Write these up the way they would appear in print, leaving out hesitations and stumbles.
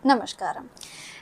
नमस्कार।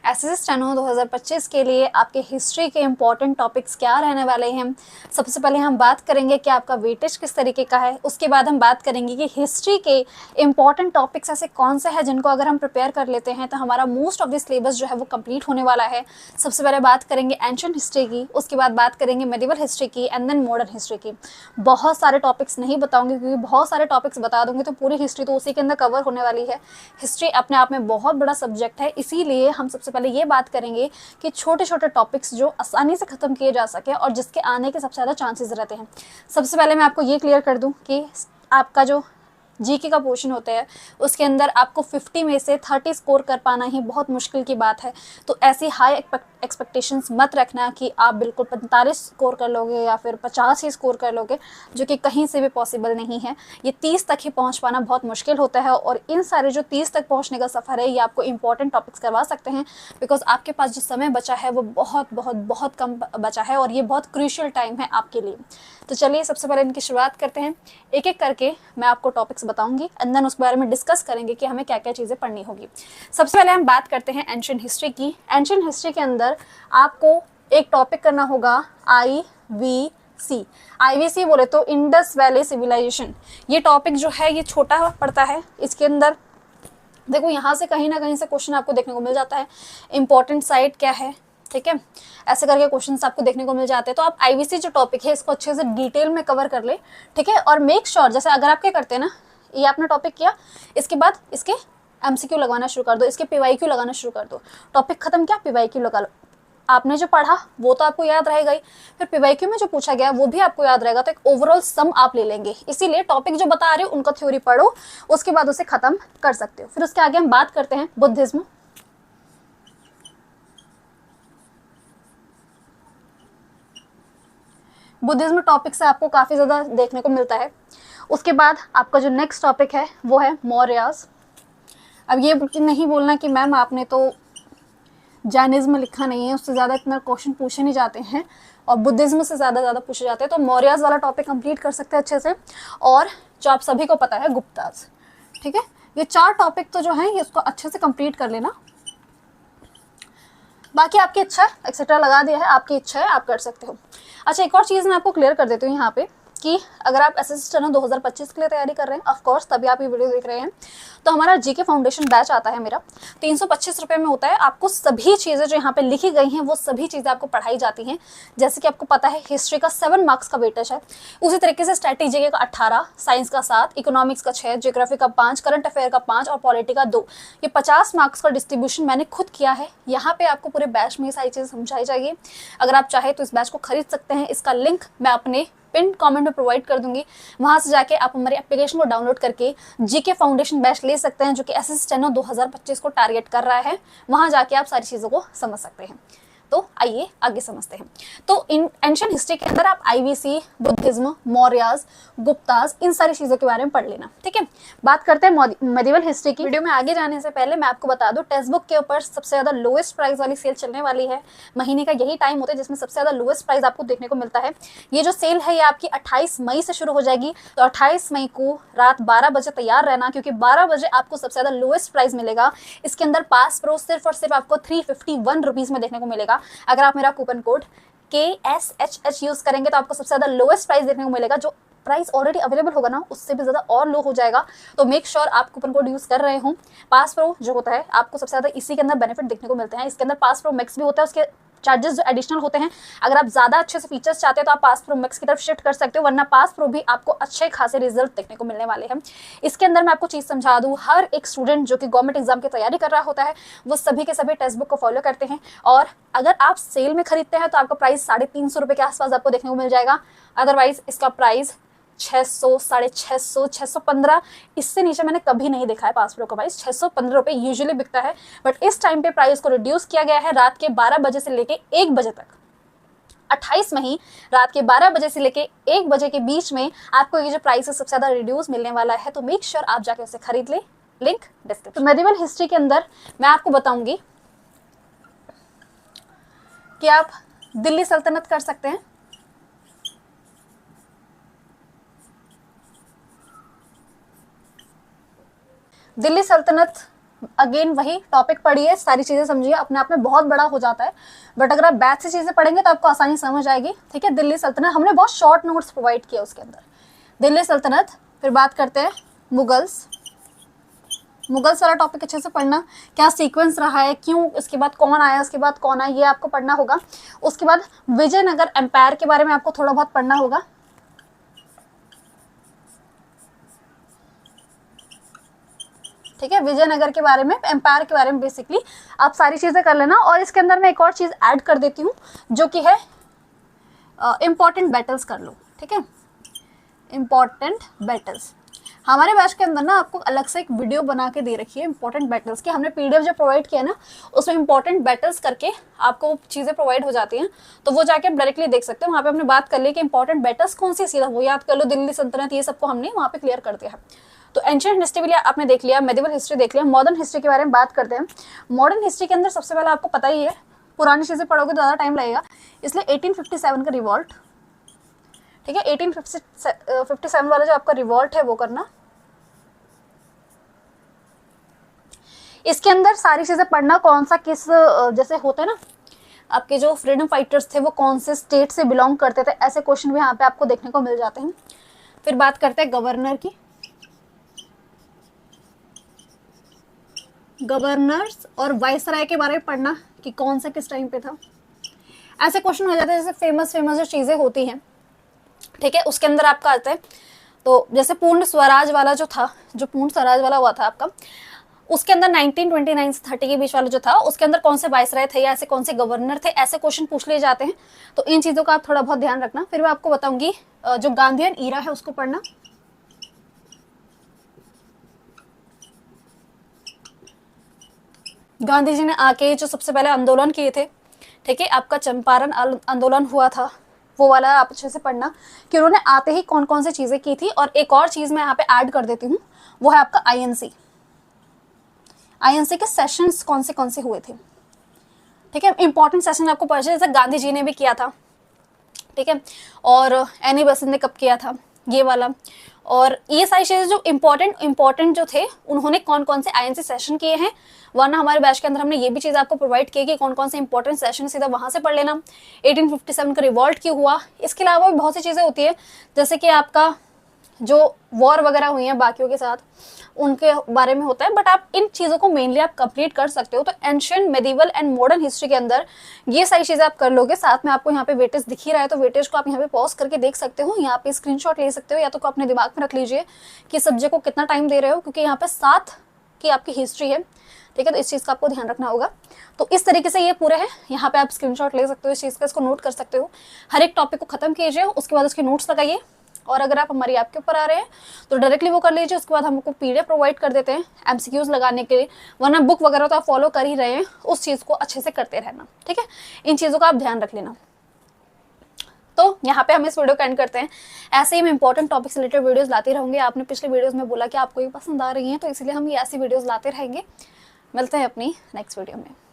SSC steno 2025 के लिए आपके हिस्ट्री के इंपॉर्टेंट टॉपिक्स क्या रहने वाले हैं। सबसे पहले हम बात करेंगे कि आपका वेटेज किस तरीके का है। उसके बाद हम बात करेंगे कि हिस्ट्री के इंपॉर्टेंट टॉपिक्स ऐसे कौन से हैं जिनको अगर हम प्रिपेयर कर लेते हैं तो हमारा मोस्ट ऑफ द सिलेबस जो है वो कंप्लीट होने वाला है। सबसे पहले बात करेंगे एंशिएंट हिस्ट्री की, उसके बाद बात करेंगे मेडिवल हिस्ट्री की एंड देन मॉडर्न हिस्ट्री की। बहुत सारे टॉपिक्स नहीं बताऊंगी क्योंकि बहुत सारे टॉपिक्स बता दूंगी तो पूरी हिस्ट्री तो उसी के अंदर कवर होने वाली है। हिस्ट्री अपने आप में बहुत बड़ा सब्जेक्ट है, इसीलिए हम सबसे पहले ये बात करेंगे कि छोटे छोटे टॉपिक्स जो आसानी से खत्म किए जा सके और जिसके आने के सबसे ज़्यादा चांसेस रहते हैं। सबसे पहले मैं आपको ये क्लियर कर दूं कि आपका जो जीके का पोर्शन होता है उसके अंदर आपको 50 में से 30 स्कोर कर पाना ही बहुत मुश्किल की बात है। तो ऐसी हाई एक्सपेक्टेशंस मत रखना कि आप बिल्कुल 45 स्कोर कर लोगे या फिर 50 ही स्कोर कर लोगे, जो कि कहीं से भी पॉसिबल नहीं है। ये 30 तक ही पहुंच पाना बहुत मुश्किल होता है और इन सारे जो 30 तक पहुंचने का सफ़र है ये आपको इंपॉर्टेंट टॉपिक्स करवा सकते हैं, बिकॉज आपके पास जो समय बचा है वो बहुत बहुत बहुत कम बचा है और ये बहुत क्रूशियल टाइम है आपके लिए। तो चलिए सबसे पहले इनकी शुरुआत करते हैं। एक एक करके मैं आपको टॉपिक्स बताऊंगी एंड देन उसके बारे में डिस्कस करेंगे कि हमें क्या क्या चीज़ें पढ़नी होगी। सबसे पहले हम बात करते हैं एंशिएंट हिस्ट्री की। एंशिएंट हिस्ट्री के अंदर आपको एक टॉपिक करना होगा IVC। IVC बोले तो इंडस वैली सिविलाइजेशन। ये टॉपिक जो है ये छोटा पड़ता है। इसके अंदर देखो यहाँ से कहीं ना कहीं से क्वेश्चन आपको देखने को मिल जाता है। इंपॉर्टेंट साइट क्या है, ठीक है, ऐसे करके क्वेश्चंस आपको देखने को मिल जाते हैं। तो आप IVC जो टॉपिक है इसको अच्छे से डिटेल में कवर कर ले, ठीक है। और मेक श्योर जैसे अगर आप क्या करते हैं ना, ये आपने टॉपिक किया, इसके बाद इसके MCQ लगवाना शुरू कर दो, इसके PYQ लगाना शुरू कर दो। टॉपिक खत्म किया, PYQ लगा लो। आपने जो पढ़ा वो तो आपको याद रहेगा ही, फिर PYQ में जो पूछा गया वो भी आपको याद रहेगा। तो एक ओवरऑल सम आप ले लेंगे। इसीलिए टॉपिक जो बता रहे हो उनका थ्योरी पढ़ो, उसके बाद उसे खत्म कर सकते हो। फिर उसके आगे हम बात करते हैं बुद्धिज्म। बुद्धिज्म टॉपिक से आपको काफ़ी ज़्यादा देखने को मिलता है। उसके बाद आपका जो नेक्स्ट टॉपिक है वो है मौर्यास। अब ये नहीं बोलना कि मैम आपने तो जैनिज्म लिखा नहीं है, उससे ज़्यादा इतना क्वेश्चन पूछे नहीं जाते हैं और बुद्धिज्म से ज़्यादा पूछे जाते हैं। तो मौर्यास वाला टॉपिक कंप्लीट कर सकते हैं अच्छे से। और जो आप सभी को पता है गुप्तास, ठीक है। ये 4 टॉपिक तो जो है ये उसको अच्छे से कंप्लीट कर लेना। बाकी आपकी इच्छा है, एक्सेट्रा लगा दिया है, आपकी इच्छा है, आप कर सकते हो। अच्छा, एक और चीज़ मैं आपको क्लियर कर देती हूँ यहाँ पे कि अगर आप एसएससी स्टेनो 2025 के लिए तैयारी कर रहे हैं, ऑफ कोर्स तभी आप ये वीडियो देख रहे हैं, तो हमारा जीके फाउंडेशन बैच आता है मेरा, 325 रुपये में होता है। आपको सभी चीज़ें जो यहाँ पे लिखी गई हैं वो सभी चीज़ें आपको पढ़ाई जाती हैं। जैसे कि आपको पता है हिस्ट्री का 7 मार्क्स का वेटेज है, उसी तरीके से स्ट्रैटेजी का 18, साइंस का 7, इकोनॉमिक्स का 6, ज्योग्राफी का 5, करंट अफेयर का 5 और पॉलिटी का 2। ये 50 मार्क्स का डिस्ट्रीब्यूशन मैंने खुद किया है। यहाँ पे आपको पूरे बैच में ये सारी चीज़ें समझाई जाएगी। अगर आप चाहे तो इस बैच को खरीद सकते हैं। इसका लिंक मैं अपने पिन कमेंट में प्रोवाइड कर दूंगी, वहां से जाके आप हमारी एप्लीकेशन को डाउनलोड करके जीके फाउंडेशन बैच ले सकते हैं, जो कि एसएससी स्टेनो 2025 को टारगेट कर रहा है। वहां जाके आप सारी चीज़ों को समझ सकते हैं। तो आइए आगे समझते हैं। तो इन एंशिएंट हिस्ट्री के अंदर आप IVC, बुद्धिज्म, मौर्यास, गुप्तास, इन सारी चीज़ों के बारे में पढ़ लेना, ठीक है। बात करते हैं मेडिवल हिस्ट्री की। वीडियो में आगे जाने से पहले मैं आपको बता दूं, टेक्स्ट बुक के ऊपर सबसे ज़्यादा लोएस्ट प्राइस वाली सेल चलने वाली है। महीने का यही टाइम होता है जिसमें सबसे ज़्यादा लोएस्ट प्राइस आपको देखने को मिलता है। ये जो सेल है ये आपकी 28 मई से शुरू हो जाएगी। तो 28 मई को रात 12 बजे तैयार रहना, क्योंकि 12 बजे आपको सबसे ज़्यादा लोएस्ट प्राइस मिलेगा। इसके अंदर पास प्रो सिर्फ और सिर्फ आपको 351 रुपीज़ में देखने को मिलेगा। अगर आप मेरा कूपन कोड KSHH यूज करेंगे तो आपको सबसे ज्यादा लोएस्ट प्राइस देखने को मिलेगा। जो प्राइस ऑलरेडी अवेलेबल होगा ना उससे भी ज्यादा और लो हो जाएगा। तो मेक श्योर आप कूपन कोड यूज कर रहे हो। पास प्रो जो होता है आपको सबसे ज्यादा इसी के अंदर बेनिफिट देखने को मिलते हैं। इसके अंदर पास प्रो मैक्स भी होता है, उसके चार्जेस जो एडिशनल होते हैं। अगर आप ज़्यादा अच्छे से फीचर्स चाहते हैं तो आप पास प्रो मैक्स की तरफ शिफ्ट कर सकते हो, वरना पास प्रो भी आपको अच्छे खासे रिजल्ट देखने को मिलने वाले हैं। इसके अंदर मैं आपको चीज़ समझा दूँ, हर एक स्टूडेंट जो कि गवर्नमेंट एग्जाम की तैयारी कर रहा होता है वो सभी के सभी टेक्स्ट बुक को फॉलो करते हैं। और अगर आप सेल में खरीदते हैं तो आपका प्राइस 350 रुपये के आसपास आपको देखने को मिल जाएगा। अदरवाइज इसका प्राइस 600, 650, 615, इससे नीचे मैंने कभी नहीं देखा है। पास प्रो का प्राइस 615 रुपये यूजुअली बिकता है, बट इस टाइम पे प्राइस को रिड्यूस किया गया है। रात के 12 बजे से लेके 1 बजे तक, 28 में ही रात के 12 बजे से लेके 1 बजे के बीच में आपको ये जो प्राइस है सबसे ज़्यादा रिड्यूस मिलने वाला है। तो मेक श्योर आप जाके उसे खरीद ले, लिंक डिस्क्रिप्शन। तो मेडिवल हिस्ट्री के अंदर मैं आपको बताऊंगी कि आप दिल्ली सल्तनत कर सकते हैं, दिल्ली सल्तनत अगेन वही टॉपिक पढ़िए, सारी चीज़ें समझिए, अपने आप में बहुत बड़ा हो जाता है, बट अगर आप बैच से चीज़ें पढ़ेंगे तो आपको आसानी समझ आएगी। ठीक है, दिल्ली सल्तनत हमने बहुत शॉर्ट नोट्स प्रोवाइड किया उसके अंदर, दिल्ली सल्तनत। फिर बात करते हैं मुगल्स, मुगल्स वाला टॉपिक अच्छे से पढ़ना, क्या सीक्वेंस रहा है, क्यों, इसके बाद कौन आया, उसके बाद कौन आया, ये आपको पढ़ना होगा। उसके बाद विजयनगर एम्पायर के बारे में आपको थोड़ा बहुत पढ़ना होगा। ठीक है, विजयनगर के बारे में, एम्पायर के बारे में बेसिकली आप सारी चीज़ें कर लेना। और इसके अंदर मैं एक और चीज़ ऐड कर देती हूँ जो कि है इम्पॉर्टेंट बैटल्स कर लो। ठीक है, इम्पॉर्टेंट बैटल्स हमारे बैच के अंदर ना आपको अलग से एक वीडियो बना के दे रखी है इंपॉर्टेंट बैटल्स की। हमने पीडीएफ जो प्रोवाइड किया ना उसमें इंपॉर्टेंट बैटल्स करके आपको चीज़ें प्रोवाइड हो जाती हैं, तो वो जाके आप डायरेक्टली देख सकते हो। वहाँ पे हमने बात कर ली कि इंपॉर्टेंट बैटल्स कौन सी, सीधा वो याद कर लो, दिल्ली सल्तनत, ये सबको हमने वहाँ पे क्लियर कर दिया है। तो एंशिएंट हिस्ट्री भी आपने देख लिया, मेडिवल हिस्ट्री देख लिया। मॉडर्न हिस्ट्री के बारे में बात करते हैं। मॉडर्न हिस्ट्री के अंदर सबसे पहले आपको पता ही है, पुरानी चीज़ें पढ़ोगे तो ज़्यादा टाइम लगेगा, इसलिए 1857 का रिवॉल्ट। ठीक है, 1857 वाला जो आपका रिवॉल्ट है वो करना। इसके अंदर सारी चीज़ें पढ़ना, कौन सा किस, जैसे होता है ना आपके जो फ्रीडम फाइटर्स थे वो कौन से स्टेट से बिलोंग करते थे, ऐसे क्वेश्चन भी यहाँ पे आपको देखने को मिल जाते हैं। फिर बात करते हैं गवर्नर की, गवर्नर्स और वाइसराय के बारे में पढ़ना कि कौन सा किस टाइम पे था। ऐसे क्वेश्चन हो जाते हैं, जैसे फेमस जो चीज़ें होती हैं। ठीक है, उसके अंदर आपका आता है, तो जैसे पूर्ण स्वराज वाला जो था, जो पूर्ण स्वराज वाला हुआ था आपका, उसके अंदर 1929 से 30 के बीच वाला जो था उसके अंदर कौन से वाइसराय थे या ऐसे कौन से गवर्नर थे, ऐसे क्वेश्चन पूछ लिए जाते हैं। तो इन चीज़ों का आप थोड़ा बहुत ध्यान रखना। फिर मैं आपको बताऊंगी जो गांधीयन ईरा है उसको पढ़ना। गांधी जी ने आके जो सबसे पहले आंदोलन किए थे, ठीक है, आपका चंपारण आंदोलन हुआ था, वो वाला आप अच्छे से पढ़ना कि उन्होंने आते ही कौन कौन सी चीज़ें की थी। और एक और चीज़ मैं यहाँ पे ऐड कर देती हूँ, वो है आपका आईएनसी के सेशंस कौन से हुए थे। ठीक है, इंपॉर्टेंट सेशन आपको पढ़ना है, जैसे गांधी जी ने भी किया था, ठीक है, और एनी बेसेंट ने कब किया था, ये वाला। और ये सारी चीज़ें जो इम्पॉर्टेंट जो थे, उन्होंने कौन कौन से आईएनसी सेशन किए हैं, वरना हमारे बैच के अंदर हमने ये भी चीज़ आपको प्रोवाइड की कि कौन कौन से इंपॉर्टेंट सेशन, सीधा वहाँ से पढ़ लेना। 1857 का रिवॉल्ट क्यों हुआ, इसके अलावा भी बहुत सी चीज़ें होती है, जैसे कि आपका जो वॉर वगैरह हुई हैं बाकियों के साथ, उनके बारे में होता है। बट आप इन चीज़ों को मेनली आप कंप्लीट कर सकते हो। तो ancient, medieval and modern history के अंदर ये सारी चीज़ें आप कर लोगे। साथ में आपको यहाँ पे वेटेज दिख ही रहा है, तो वेटेज को आप यहाँ पे पॉज करके देख सकते हो, यहाँ पे स्क्रीनशॉट ले सकते हो, या तो अपने दिमाग में रख लीजिए कि सब्जेक्ट को कितना टाइम दे रहे हो, क्योंकि यहाँ पे 7 की आपकी हिस्ट्री है। ठीक है, तो इस चीज़ का आपको ध्यान रखना होगा। तो इस तरीके से ये पूरे हैं, यहाँ पे आप स्क्रीनशॉट ले सकते हो इस चीज़ का, इसको नोट कर सकते हो। हर एक टॉपिक को खत्म कीजिए, उसके बाद उसके नोट्स लगाइए। और अगर आप हमारी ऐप के ऊपर आ रहे हैं तो डायरेक्टली वो कर लीजिए, उसके बाद हमको पीडीएफ प्रोवाइड कर देते हैं एमसीक्यूज लगाने के लिए, वरना बुक वगैरह तो आप फॉलो कर ही रहे हैं, उस चीज़ को अच्छे से करते रहना। ठीक है, इन चीज़ों का आप ध्यान रख लेना। तो यहाँ पे हम इस वीडियो को एंड करते हैं। ऐसे ही मैं इंपॉर्टेंट टॉपिक से रिलेटेड वीडियोस लाते रहूँगी। आपने पिछले वीडियोस में बोला कि आपको ये पसंद आ रही हैं, तो इसलिए हम ये ऐसी वीडियोस लाते रहेंगे। मिलते हैं अपनी नेक्स्ट वीडियो में।